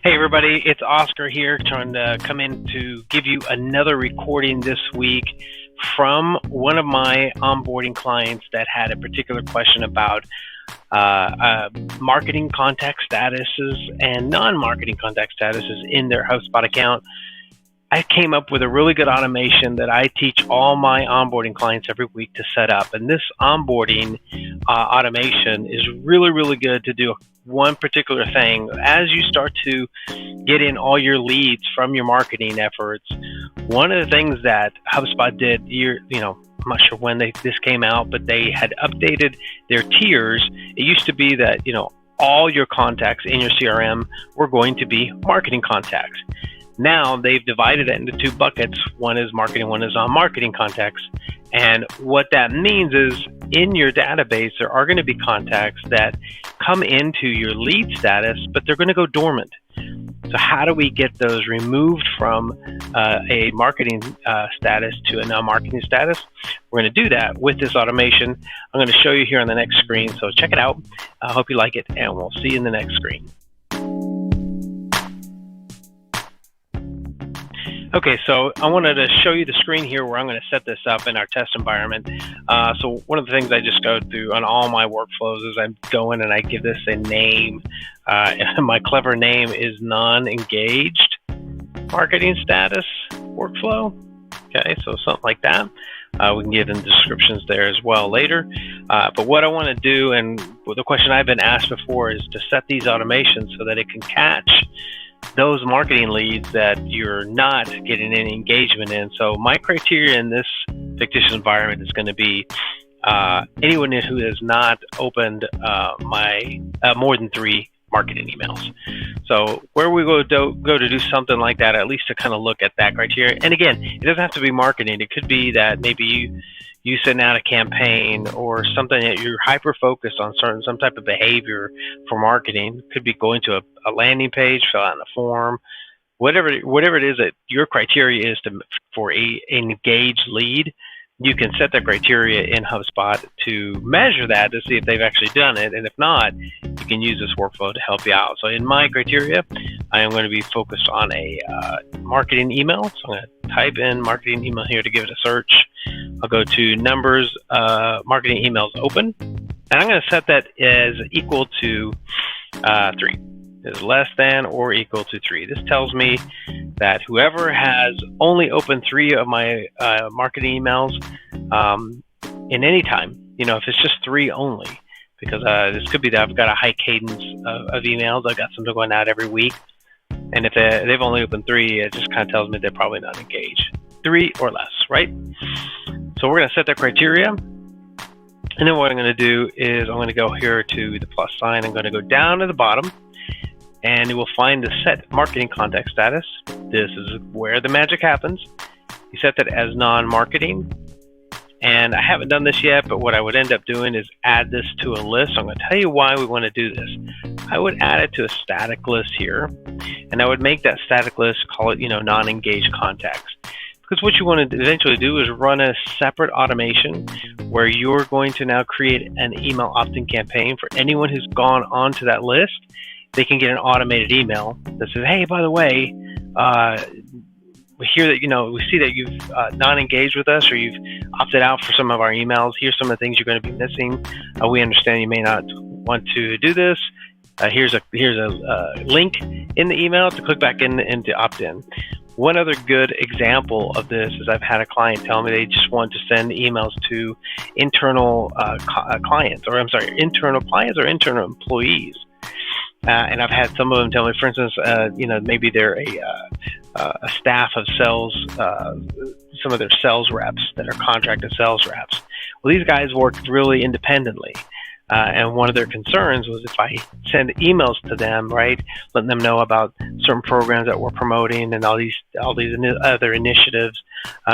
Hey everybody, it's Oscar here trying to come in to give you another recording this week from one of my onboarding clients that had a particular question about marketing contact statuses and non-marketing contact statuses in their Hubspot account. I came up with a really good automation that I teach all my onboarding clients every week to set up. And this onboarding automation is really, really good to do one particular thing. As you start to get in all your leads from your marketing efforts, one of the things that HubSpot did, I'm not sure when this came out, but they had updated their tiers. It used to be that, all your contacts in your CRM were going to be marketing contacts. Now they've divided it into two buckets. One is marketing, one is non-marketing contacts. And what that means is in your database, there are going to be contacts that come into your lead status, but they're going to go dormant. So how do we get those removed from a marketing status to a non-marketing status? We're going to do that with this automation. I'm going to show you here on the next screen. So check it out. I hope you like it, and we'll see you in the next screen. Okay, so I wanted to show you the screen here where I'm going to set this up in our test environment. So one of the things I just go through on all my workflows is I go in and I give this a name. My clever name is non-engaged marketing status workflow. Okay, so something like that. We can give them descriptions there as well later. But what I want to do, and the question I've been asked before, is to set these automations so that it can catch those marketing leads that you're not getting any engagement in. So my criteria in this fictitious environment is going to be anyone who has not opened my more than 3 marketing emails. So where we go to do something like that, at least to kind of look at that criteria. And again, it doesn't have to be marketing. It could be that maybe you send out a campaign or something that you're hyper focused on some type of behavior for marketing. It could be going to a landing page, fill out a form, whatever it is that your criteria is for an engaged lead. You can set the criteria in HubSpot to measure that to see if they've actually done it, and if not, you can use this workflow to help you out. So in my criteria, I am going to be focused on a marketing email. So I'm going to type in marketing email here to give it a search. I'll go to numbers, marketing emails open, and I'm going to set that as equal to 3. Is less than or equal to 3. This tells me that whoever has only opened 3 of my marketing emails in any time, if it's just 3 only, because this could be that I've got a high cadence of emails. I've got some going out every week, and if they've only opened 3, it just kind of tells me they're probably not engaged. 3 or less, right? So we're going to set that criteria. And then what I'm going to do is I'm going to go here to the plus sign. I'm going to go down to the bottom, and you will find the set marketing contact status. This is where the magic happens. You set that as non-marketing. And I haven't done this yet, but what I would end up doing is add this to a list. I'm going to tell you why we want to do this. I would add it to a static list here, and I would make that static list, call it, non-engaged contacts. Because what you want to eventually do is run a separate automation where you're going to now create an email opt-in campaign for anyone who's gone onto that list. They can get an automated email that says, hey, by the way, we hear that, we see that you've non-engaged with us or you've opted out for some of our emails. Here's some of the things you're going to be missing. We understand you may not want to do this. Here's a link in the email to click back in and to opt in. One other good example of this is I've had a client tell me they just want to send emails to internal clients, or internal clients or internal employees. And I've had some of them tell me, for instance, maybe they're a staff of sales, some of their sales reps that are contracted sales reps. Well, these guys work really independently. And one of their concerns was if I send emails to them, right, letting them know about certain programs that we're promoting and all these other initiatives,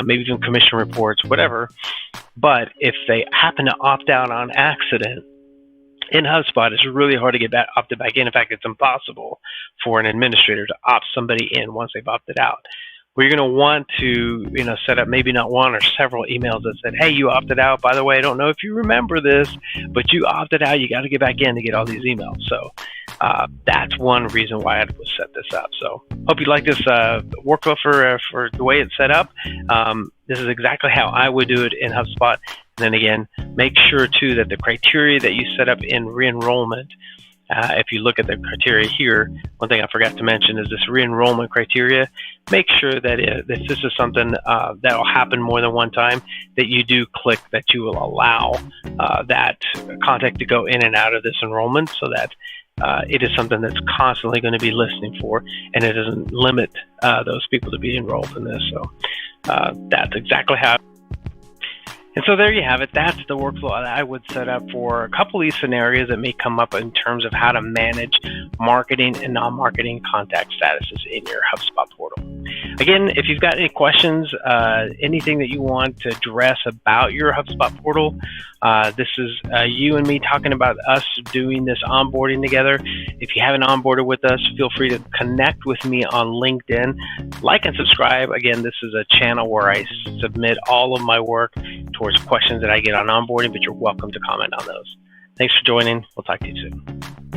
maybe even commission reports, whatever. But if they happen to opt out on accident, in HubSpot, it's really hard to get opted back in. In fact, it's impossible for an administrator to opt somebody in once they've opted out. We're going to want to, set up maybe not one or several emails that said, hey, you opted out. By the way, I don't know if you remember this, but you opted out. You got to get back in to get all these emails. So that's one reason why I would set this up. So hope you like this workflow for the way it's set up. This is exactly how I would do it in HubSpot. And then again, make sure too that the criteria that you set up in re-enrollment, if you look at the criteria here, one thing I forgot to mention is this re-enrollment criteria. Make sure that if this is something that will happen more than one time, that you do click that you will allow that contact to go in and out of this enrollment, so that it is something that's constantly going to be listening for, and it doesn't limit those people to be enrolled in this. So that's exactly how. And so there you have it. That's the workflow that I would set up for a couple of these scenarios that may come up in terms of how to manage marketing and non-marketing contact statuses in your HubSpot portal. Again, if you've got any questions, anything that you want to address about your HubSpot portal, this is you and me talking about us doing this onboarding together. If you haven't onboarded with us, feel free to connect with me on LinkedIn. Like and subscribe. Again, this is a channel where I submit all of my work towards questions that I get on onboarding, but you're welcome to comment on those. Thanks for joining. We'll talk to you soon.